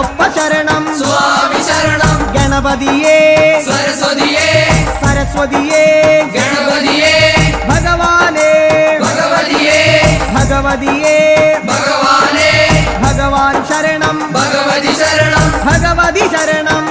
അയ്യപ്പ ശരണം സ്വാമി ശരണം ഗണപതിയേ സരസ്വതിയേ സരസ്വതിയേ ഗണപതിയേ ഭഗവാനേ ഭഗവതിയേ ഭഗവതിയേ ഭഗവാനേ ഭഗവാൻ ശരണം ഭഗവതി ശരണം ഭഗവതി ശരണം